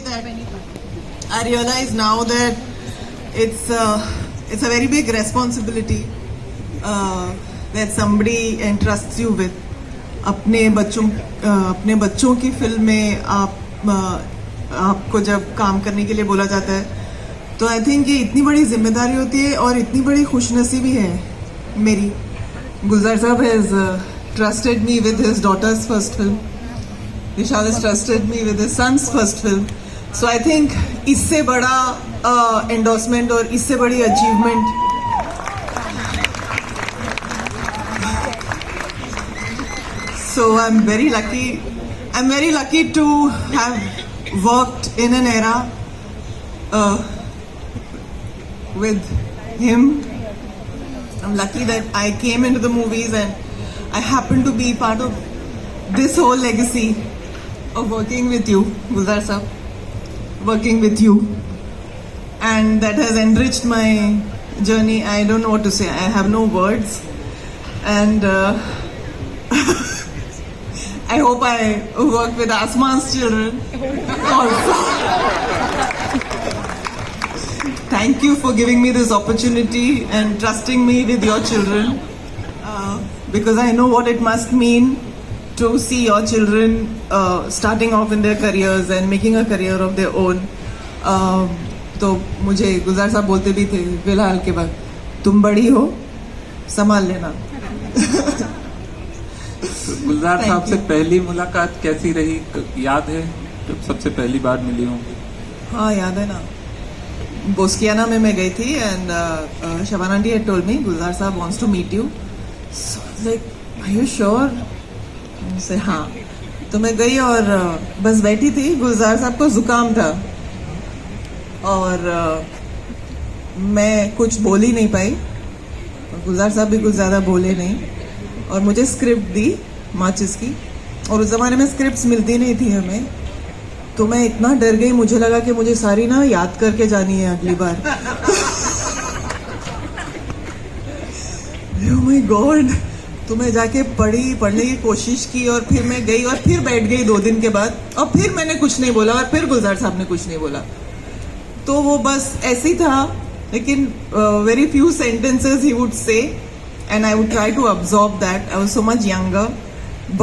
that I realize now that it's a very big responsibility that somebody entrusts you with. अपने बच्चों की film में आपको जब काम करने के लिए बोला जाता है तो आई थिंक ये इतनी बड़ी जिम्मेदारी होती है और इतनी बड़ी खुशनसीबी है मेरी. गुलजार साहब has trusted me with his daughter's first film. Vishal has trusted me with his son's first film. So I think इससे बड़ा endorsement और इससे बड़ी achievement so I'm very lucky to have worked in an era with him. I'm lucky that I came into the movies and I happen to be part of this whole legacy of working with you, Gulzar Saab, working with you, and that has enriched my journey. I don't know what to say. I have no words, and I hope I work with Asman's children also. Thank you for giving me this opportunity and trusting me with your children. Because I know what it must mean to see your children starting off in their careers and making a career of their own. तो मुझे गुलजार साहब बोलते भी थे फिलहाल के बाद, तुम बड़ी हो, संभाल लेना. गुलजार साहब से पहली मुलाकात कैसी रही, याद है जब सबसे पहली बार मिली होंगी? हाँ याद है ना, बोस्कियाना में मैं गई थी and Shabana aunty had told me गुलजार साहब wants to meet you. So I was like, are you sure? से हाँ. तो मैं गई और बस बैठी थी. गुलजार साहब को जुकाम था और मैं कुछ बोल ही नहीं पाई और गुलजार साहब भी कुछ ज़्यादा बोले नहीं और मुझे स्क्रिप्ट दी माचिस की. और उस ज़माने में स्क्रिप्ट्स मिलती नहीं थी हमें, तो मैं इतना डर गई, मुझे लगा कि मुझे सारी ना याद करके जानी है अगली बार. Oh my God! तो मैं जाके पढ़ने की कोशिश की और फिर मैं गई और फिर बैठ गई 2 दिन के बाद और फिर मैंने कुछ नहीं बोला और फिर गुलजार साहब ने कुछ नहीं बोला. तो वो बस ऐसे ही था, लेकिन very few sentences he would say and I would try to absorb that. I was so much younger,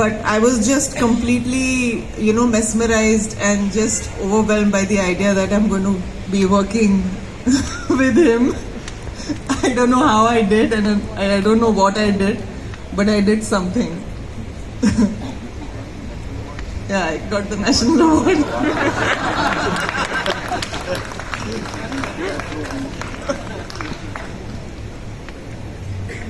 but I was just completely mesmerized and just overwhelmed by the idea that I'm going to be working with him. I don't know how I did and I don't know what I did, but I did something. Yeah, I got the national award.